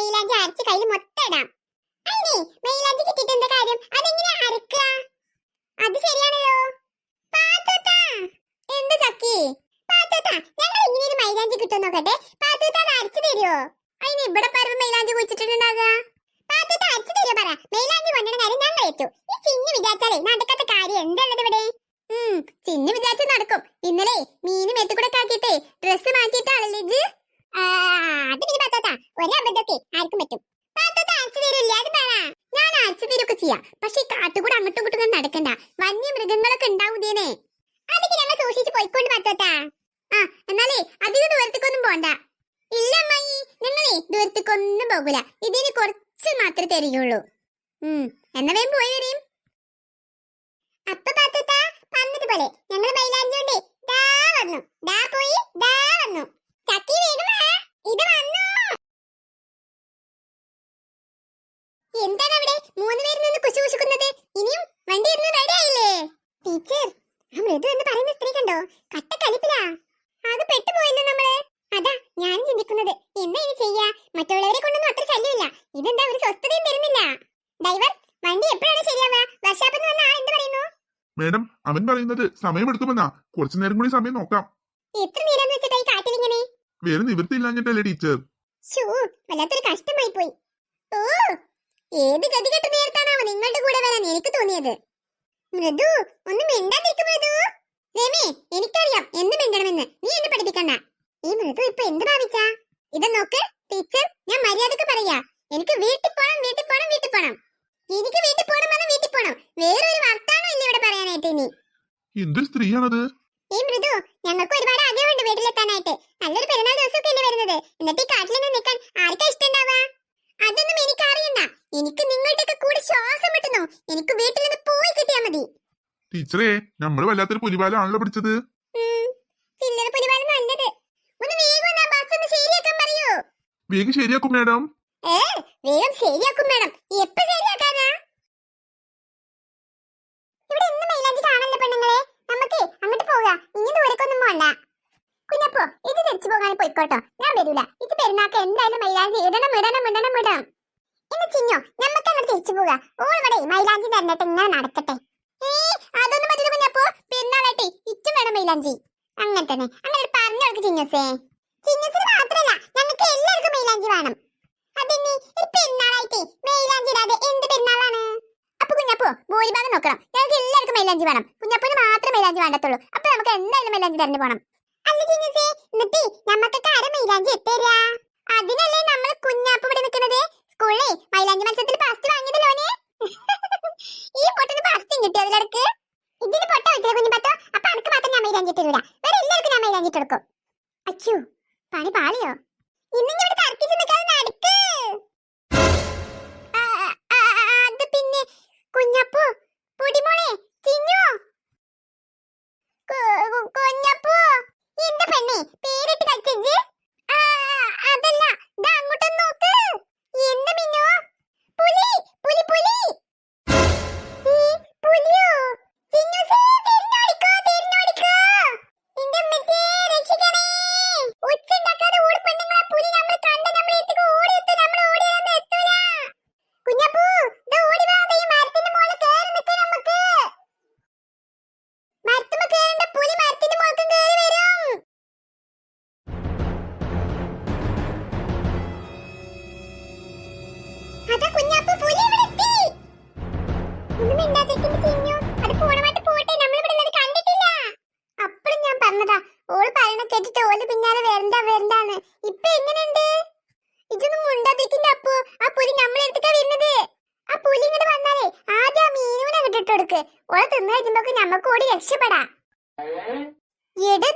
മൈലാഞ്ചി അരച്ച് കയ്യിൽ മൊത്തം ഇടാം. അതിനെ മൈലാഞ്ചി കിട്ടിയിട്ട് എന്താ കാര്യം? അതെങ്ങനെ അരക്കുക? അത് ശരിയാണല്ലോ. പാത്തൂത്താ എന്ത് ചക്കി? പാത്തൂത്താ ഞങ്ങൾ ഇങ്ങനെ ഒരു മൈലാഞ്ചി കിട്ടും നോക്കട്ടെ. പാത്തൂത്താ അത് അരച്ചു തരുമോ? അതിന് ഇവിടെ പറയുമ്പോ മൈലാഞ്ചി കുഴിച്ചിട്ടുണ്ടാകുക. പാത്തൂത്താ അരച്ചു തരുമോ പറ. മൈലാഞ്ചി കൊണ്ടുവന്ന കാര്യം ഞങ്ങൾ എത്തു. ഈ ചിന്നു വിചാരിച്ചാലേ നടക്കാത്ത കാര്യം എന്താണത് ഇവിടെ? ചിന്നു വിചാരിച്ച് നടക്കും. ഇന്നലെ മീനും എത്തിക്കൂടെ ആക്കിയിട്ടേ ഡ്രസ് മാറ്റിയിട്ടാണല്ലേ ഇത്. അത് പിന്നെ പാത്തോത്താ ഒരബദ്ധമൊക്കെ ആർക്കും പറ്റും. പാത്തോത്താ അരച്ചു തരില്ല അത് പറ. ഞാൻ അരച്ചു തരുമൊക്കെ ചെയ്യാം. പക്ഷെ ഈ കാട്ടുകൂടെ അങ്ങോട്ടും ഇങ്ങോട്ടും നടക്കണ്ട. വന്യമൃഗങ്ങളൊക്കെ ഉണ്ടാവൂതേനെ. അതൊക്കെ ഞങ്ങൾ സൂക്ഷിച്ച് പോയിക്കൊണ്ട് പാത്തോത്താ. എന്നാലേ അധികം ദൂരത്തേക്കൊന്നും പോണ്ട. ഇല്ല അമ്മായി, ഞങ്ങളേ ദൂരത്തേക്കൊന്നും പോകൂല. ഇതിന് കുറച്ച് മാത്രമേ തരികയുള്ളൂ. എന്നാ വേഗം പോയി വരും. അപ്പൊ പാത്തോത്താ പറഞ്ഞതുപോലെ ഞങ്ങൾ മൈലാഞ്ചോണ്ടേ ദാ വന്നു, ദാ പോയി, ദാ വന്നു. ചക്കി വേഗം വാ, ഇത് വന്നു. എന്താണ് അവിടെ 3 പേരിൽ നിന്ന് കുശുകുശുക്കുന്നത്? ഇനിയും വണ്ടി ഇരുന്ന് റെഡി ആയില്ലേ? ടീച്ചർ, ആ മൃദു എന്ന് പറയുന്ന സ്ത്രീ കണ്ടോ? കട്ടക്കലിപ്പിലാ. അത് പെട്ടുപോയല്ലോ നമ്മള്. അതാ ഞാനും ചിന്തിക്കുന്നത്, എന്താ ഇനി ചെയ്യാ? മറ്റുള്ളവരെ കൊണ്ടൊന്നും അത്ര ശല്യമില്ല. ഇതെന്താ ഒരു സ്വസ്ഥതയും തരുന്നില്ല. ഡ്രൈവർ, വണ്ടി എപ്പോഴാണ് ശരിയാവുക? വർഷാപ്പിൽ നിന്ന് വന്ന ആൾ എന്ത് പറയുന്നു? മേഡം, അവൻ പറയുന്നത് സമയമെടുക്കുമെന്നാ. കുറച്ചു നേരം കൂടി സമയം നോക്കാം. എത്ര നേരം വെച്ചിട്ടാ ഈ കാട്ടിലിങ്ങനെ? വേറെ നിവൃത്തിയില്ലാഞ്ഞിട്ടല്ലേ ടീച്ചർ. വല്ലാത്തൊരു കഷ്ടമായി പോയി. ഓ, ഏത് ഗതികെട്ട നേരത്താണാവോ നിങ്ങളുടെ കൂടെ വരാൻ എനിക്ക് തോന്നിയത്. മൃദു, ഒന്ന് മിണ്ടാതിരിക്കും മൃദു. രമേ, എനിക്കറിയാം എന്ത് മിണ്ടണമെന്ന്. നീ എന്നെ പഠിപ്പിക്കണ്ട. ഈ മൃദു ഇപ്പൊ എന്ത് ഭാവിച്ചാ? ഇത് നോക്ക് ടീച്ചർ, ഞാൻ മര്യാദക്ക് പറയാ. എനിക്ക് വീട്ടിൽ പോണം, വീട്ടിൽ പോണം, വീട്ടിൽ പോണം. എനിക്ക് വീട്ടിൽ പോണം പറഞ്ഞാൽ വീട്ടിൽ പോണം. വേറൊരു വർത്താനം ഇല്ല ഇവിടെ പറയാനായിട്ട്. ഇനി എന്തൊരു സ്ത്രീയാണത്? ഈ മൃദു, ഞങ്ങൾക്ക് ഒരുപാട് ആഗ്രഹമുണ്ട് വീട്ടിലെത്താനായിട്ട്. നല്ലൊരു പെരുന്നാൾ ദിവസമൊക്കെ അല്ലേ വരുന്നത്. എന്നിട്ട് ഈ കാട്ടിലിങ്ങനെ നിൽക്കാൻ ആർക്കാ ഇഷ്ടമുണ്ടാവാ? അതൊന്നും എനിക്ക് അറിയണ്ട. എനിക്ക് നിങ്ങളുടെയൊക്കെ കൂടെ ശ്വാസം വിട്ടുന്നു. എനിക്ക് വീട്ടിൽ നിന്ന് പോയി കിട്ടിയാ മതി. ടീച്ചറേ, നമ്മള് വല്ലാത്തൊരു പുലിവാലാണല്ലോ പിടിച്ചത്. ചില്ലറ പുലിവാല് നല്ലത്. ഒന്ന് വേഗം ബസ് ഒന്ന് ശരിയാക്കാൻ പറയൂ. വേഗം ശരിയാക്കും മേഡം. വേഗം ശരിയാക്കും മേഡം. എപ്പോ ശരിയാക്കാനാ? ഇവിടെ ഇന്ന് മൈലാഞ്ചി കാണല്ലോ പെണ്ണുങ്ങളെ. നമുക്ക് അങ്ങോട്ട് പോകാ. ഇനി ദൂരക്കൊന്നും പോണ്ട. കുഞ്ഞപ്പോ, ഇത് തിരിച്ചു പോകാൻ പോയിക്കോട്ടോ. ഞാൻ വരൂല. ഇത് പെരുന്നാക്ക് എന്തായാലും മൈലാഞ്ചി ഇടണം ഇടണം ഇടണം ഇടണം. ഇന്ന് ചിഞ്ഞോ, നമുക്ക് അങ്ങോട്ട് തിരിച്ചു പോകാ. ഓളിവിടെ മൈലാഞ്ചി തരണിട്ട് ഇങ്ങനെ നടക്കട്ടെ. അതൊന്നും പറ്റില്ല കുഞ്ഞപ്പോ. പെരുന്നാളായിട്ടേ ഇച്ചും വേണം മൈലാഞ്ചി. അങ്ങനെ തന്നെ അങ്ങനെ പറഞ്ഞോൾക്ക് ചിഞ്ഞസേ. ചിഞ്ഞസിന് മാത്രല്ല, ഞങ്ങൾക്ക് എല്ലാവർക്കും മൈലാഞ്ചി വേണം. അതിന് ഈ പെരുന്നാളായിട്ടേ മൈലാഞ്ചി ഇടാതെ എന്ത് പെരുന്നാളാണ്? അപ്പൊ കുഞ്ഞപ്പോ ഭൂരിഭാഗം നോക്കണം. ഞങ്ങൾക്ക് എല്ലാവർക്കും മൈലാഞ്ചി വേണം. കുഞ്ഞപ്പന് മാത്രമേ മൈലാഞ്ചി വേണ്ടത്തുള്ളൂ. അപ്പൊ നമുക്ക് എന്തായാലും മൈലാഞ്ചി തരഞ്ഞു പോണം. അല്ല ചിഞ്ഞസേ, എന്നിട്ട് നമ്മക്കൊക്കെ ആരെ മൈലാഞ്ചി എത്തരാ? അതിനല്ലേ നമ്മൾ കുഞ്ഞാപ്പ് ഇവിടെ നിൽക്കുന്നത്. സ്കൂളിലെ മൈലാഞ്ചി മത്സരത്തിൽ ഫസ്റ്റ് വാങ്ങിയതല്ലോനെ. ഈ പൊട്ടിന് ഫസ്റ്റ് കിട്ടിയോ അതിലടക്ക്? ഇതിന് പൊട്ട വെച്ചില്ല കുഞ്ഞിപ്പത്തോ. അപ്പൊ അനക്ക് മാത്രം ഞാൻ മൈലാഞ്ചി ഇട്ടില്ല. വേറെ എല്ലാവർക്കും ഞാൻ മൈലാഞ്ചി ഇട്ടെടുക്കും. അച്ചു, പണി പാളിയോ? ഇന്നിങ്ങനെ ഇവിടെ തർക്കിച്ച് നിൽക്കാതെ നടക്ക്. അത് പിന്നെ കുഞ്ഞപ്പോ, പൊടിമോളെ, ചിന്നു, കുഞ്ഞപ്പോ. എന്താ പെണ്ണേ പേരിട്ട് കളിച്ചത്? അതല്ല, ദാ അങ്ങോട്ടൊന്ന് നോക്ക്. എന്താ മിന്നോ? പുലി പുലി പുലി. പുലിയോ? ചിന്നുസേ, തിരിഞ്ഞോടിക്കോ തിരിഞ്ഞോടിക്കോ. എന്റെ അമ്മച്ചേ, രക്ഷിക്കണേ. ഒച്ചുണ്ടാക്കാതെ ഓടി പെണ്ണുങ്ങളെ. പുലി നമ്മൾ കണ്ട നമ്മുടെ അടുത്തേക്ക് ഓടിയെത്തും. നമ്മൾ ഓടിയൊന്നും എത്തൂല. കുഞ്ഞപ്പൂ, ദാ ഓടി വാ. ഈ മരത്തിന്റെ മുകളിൽ കേറി നിൽക്കാം. നമുക്ക് മരത്തുമ്മ കേറണ്ട. പുലി മരത്തിന്റെ മുകളിൽ കേറി വരും. അതാ കുഞ്ഞപ്പൂ, പുലി ഇവിടെ എത്തി. ഒന്നും മിണ്ടാതിരിക്കുന്നു ചിന്നു. അത് പോണമായിട്ട് പോട്ടെ. നമ്മളിവിടെ ഉള്ളത് കണ്ടിട്ടില്ല. അപ്പഴും ഞാൻ പറഞ്ഞതാ, ഓള് പറയണ കേട്ടിട്ട് ഓള് പിന്നാലെ വരണ്ടാന്ന്. ഇപ്പൊ എങ്ങനെയുണ്ട്? ഇതൊന്നും മുണ്ടാതിരിക്കില്ല. അപ്പോ ആ പുലി നമ്മളെ അടുത്തേക്കാ വരുന്നത്. ആ പുലി ഇങ്ങോട്ട് വന്നാലേ ആദ്യം ആ മീനുവിനെ അങ്ങോട്ട് ഇട്ട് കൊടുക്ക്. ഓളെ തിന്നു കഴിയുമ്പോക്ക് നമുക്ക് ഓടി രക്ഷപ്പെടാ.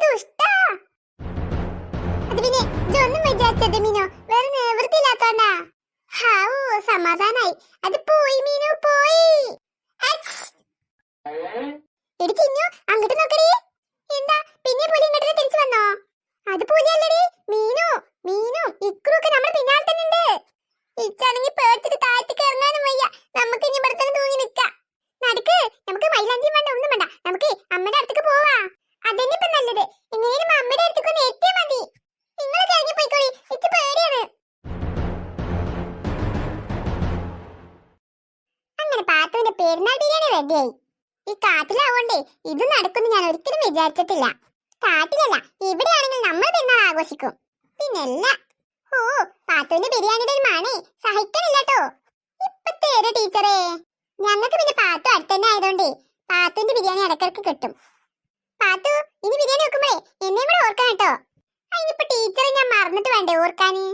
ദുഷ്ടാ. അത് പിന്നെ ഇതൊന്നും വിചാരിച്ചത് മീനോ, വേറെ നിവൃത്തിയില്ലാത്തോണ്ടാ. ഹാവൂ, സമാധാനായി. അത് പോയി മീനു, പോയി. എടി ചിന്നു, അങ്ങോട്ട് നോക്കടി. എന്താ പിന്നെ പുലി ഇങ്ങോട്ട് തിരിച്ചു വന്നോ? അത് പുലിയല്ലടി, മീനു. മീനും ഇക്രൂക്കെ നമ്മുടെ പിന്നാലെ തന്നെ ഉണ്ട്. ഇച്ചാണെങ്കിൽ പേടിച്ചിട്ട് താഴത്തേക്ക് ഇറങ്ങാനും വയ്യ. നമുക്ക് ഇനി ഇവിടെ തന്നെ തൂങ്ങി നിൽക്കാം. നടക്ക്, നമുക്ക് മൈലാഞ്ചിയും വേണ്ട, ഒന്നും വേണ്ട. നമുക്ക് അമ്മയുടെ അടുത്തേക്ക് പോവാ. അതന്നെ ഇപ്പൊ നല്ലത്. എങ്ങനെയും അമ്മയുടെ അടുത്തേക്ക് ഒന്ന് എത്തിയാ മതി. നിങ്ങൾ ഇറങ്ങി പോയിക്കോളി. ഇച്ച് പേടിയാണ്. ഭർത്താവിന്റെ പെരുന്നാൾ ബിരിയാണി റെഡിയായി. ഈ കാട്ടിലാവോണ്ടേ ഇത് നടക്കുന്നു ഞാൻ ഒരിക്കലും വിചാരിച്ചിട്ടില്ല. കാട്ടിലല്ല, ഇവിടെയാണെങ്കിൽ നമ്മൾ പെരുന്നാൾ ആഘോഷിക്കും. പിന്നല്ല. ഓ, പാത്തുവിന്റെ ബിരിയാണിയുടെ ഒരു മണേ സഹിക്കണില്ലട്ടോ. ഇപ്പൊ തേര് ടീച്ചറേ. ഞങ്ങൾക്ക് പിന്നെ പാത്തു അടുത്തന്നെ ആയതുകൊണ്ടേ പാത്തുവിന്റെ ബിരിയാണി ഇടക്കിടക്ക് കിട്ടും. പാത്തു, ഇനി ബിരിയാണി വെക്കുമ്പോഴേ എന്നെയും കൂടെ ഓർക്കണം കേട്ടോ. അതിനിപ്പോ ടീച്ചറെ ഞാൻ മറന്നിട്ട് വേണ്ടേ ഓർക്കാന്?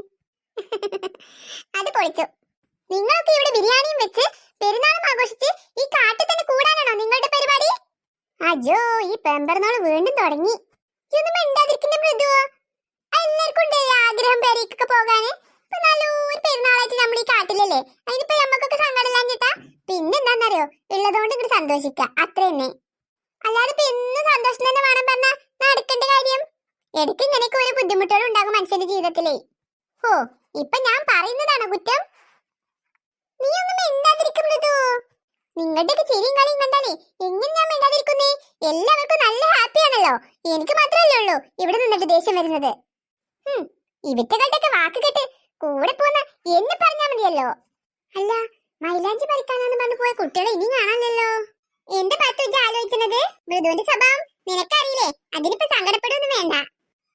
അത് പൊളിച്ചു. നിങ്ങൾക്ക് ഇവിടെ ബിരിയാണിയും വെച്ച് പെരുന്നാളും ആഘോഷിച്ച് ഈ കാട്ടിൽ തന്നെ കൂടാനാണോ നിങ്ങളുടെ പരിപാടി? അജോ, ഈ പെമ്പറന്നാള് വീണ്ടും തുടങ്ങി. ഇതൊന്നും മിണ്ടാതിരിക്കുന്ന മൃദു. എല്ലാവർക്കും ഉണ്ട് ആഗ്രഹം പേരേക്കൊക്കെ പോകാന്. ഇപ്പൊ നല്ലൊരു പെരുന്നാളായിട്ട് നമ്മൾ ഈ കാട്ടിലല്ലേ, അതിനിപ്പോ നമ്മക്കൊക്കെ സങ്കടമില്ലാൻ ചേട്ടാ. പിന്നെന്താന്നറിയോ, ഉള്ളതുകൊണ്ട് ഇങ്ങോട്ട് സന്തോഷിക്ക, അത്ര തന്നെ. അല്ലാതെ ഇപ്പൊ എന്നും സന്തോഷം തന്നെ വേണം പറഞ്ഞാ നടക്കേണ്ട കാര്യം. എടുക്ക് ഇങ്ങനെയൊക്കെ ഒരു ബുദ്ധിമുട്ടുകൾ ഉണ്ടാകും മനുഷ്യന്റെ ജീവിതത്തിലേ. ഓ, ഇപ്പൊ ഞാൻ പറയുന്നതാണോ കുറ്റം? നീ ഒന്നും മിണ്ടാതിരിക്കുന്നത്. നിങ്ങളുടെയൊക്കെ ചിരിയും കളിയും കണ്ടാലേ എങ്ങനെ ഞാൻ മിണ്ടാതിരിക്കുന്നേ? എല്ലാവർക്കും നല്ല ഹാപ്പി ആണല്ലോ, എനിക്ക് മാത്രമല്ലേ ഉള്ളൂ ഇവിടെ നിന്നിട്ട് ദേഷ്യം വരുന്നത്. ഇവിറ്റകളുടെയൊക്കെ വാക്ക് കേട്ട് കൂടെ പോന്ന എന്നെ പറഞ്ഞാ മതിയല്ലോ. അല്ല, മൈലാഞ്ചി പറിക്കാനാന്ന് പറഞ്ഞു പോയ കുട്ടികളെ ഇനി കാണാനല്ലോ. എന്റെ പത്ത് വെച്ച് ആലോചിക്കുന്നത് മൃദുവിന്റെ സ്വഭാവം നിനക്കറിയില്ലേ, അതിനിപ്പോ സങ്കടപ്പെടുവൊന്നും വേണ്ട.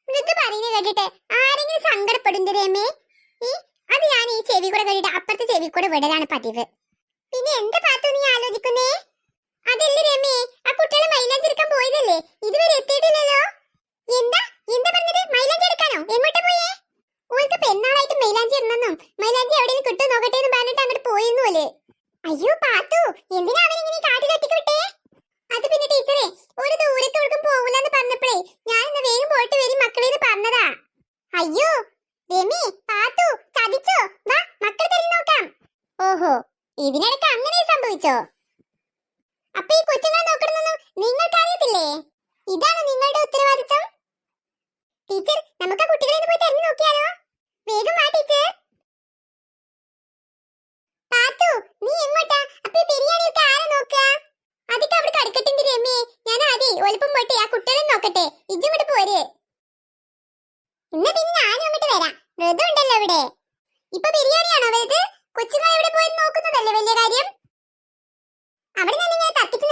മൃദു പറയുന്നത് കേട്ടിട്ട് ആരെങ്കിലും സങ്കടപ്പെടും രമേ? അത് ഞാൻ ഈ ചെവി കൂടെ കേട്ടിട്ട് അപ്പുറത്തെ ചെവി കൂടെ വിടലാണ് പതിവ്. പിന്നെ എന്റെ പാത്തു നീ ആലോചിക്കുന്നേ? അതല്ലേ രമേ, ആ കുട്ടികളെ മൈലാഞ്ചി എടുക്കാൻ പോയതല്ലേ, ഇതുവരെ എത്തിയിട്ടില്ലല്ലോ. എന്താ എന്താ പറഞ്ഞത്? മൈലാഞ്ചി എടുക്കാനോ? എങ്ങോട്ടാ പോയേ? ഓൾക്ക് പെരുന്നാളായിട്ട് മൈലാഞ്ചി ഇടണമെന്നും മൈലാഞ്ചി എവിടെയും കിട്ടും നോക്കട്ടെ എന്ന് പറഞ്ഞിട്ട് അങ്ങോട്ട് പോയിരുന്നു അല്ലേ. അയ്യോ പാത്തു, എന്തിനാ അവനിങ്ങനെ കാട്ടിൽ ഒറ്റയ്ക്ക് വിട്ടേ? അത് പിന്നെ ടീച്ചറെ, ഒരു ദൂരത്ത് കൊടുക്കും പോകില്ലെന്ന് പറഞ്ഞപ്പോഴേ ഞാൻ ഇന്ന് വേഗം പോയിട്ട് വരും മക്കളേന്ന് പറഞ്ഞതാ. അയ്യോ രമി, പാത്തു ചതിച്ചോ? വാ മക്കൾ തിരിഞ്ഞു നോക്കാം. ഓഹോ, ഇതിനിടയ്ക്ക് അങ്ങനെ സംഭവിച്ചോ? അപ്പൊ ഈ കൊച്ചുങ്ങളെ നോക്കണമെന്നൊന്നും നിങ്ങൾക്ക് അറിയത്തില്ലേ? ഇതാണ് നിങ്ങളുടെ ഉത്തരവാദിത്വം. ടീച്ചർ, നമുക്ക് ആ കുട്ടികളെ പോയി തിരിഞ്ഞു നോക്കിയാലോ? വേഗം വാ ടീച്ചർ. പാത്തു, നീ എങ്ങോട്ടാ? അപ്പൊ ഈ ബിരിയാണിയൊക്കെ ആരാ നോക്കുക? അതൊക്കെ അവിടെ കടക്കട്ടെ രമേ. ഞാൻ ആദ്യം ഒലിപ്പം പോട്ടെ ആ കുട്ടികളെ നോക്കട്ടെ. ഇജ്ജും കൂടെ പോര്. എന്നാ പിന്നെ ഞാനും അങ്ങോട്ട് വരാം, മൃദു ഉണ്ടല്ലോ ഇവിടെ. ഇപ്പൊ ബിരിയാണിയാണോ വലുത്? കൊച്ചുങ്ങൾ എവിടെ പോയി നോക്കുന്നതല്ലേ വലിയ കാര്യം. അവിടെ നിന്ന് ഇങ്ങനെ തർക്കിച്ച്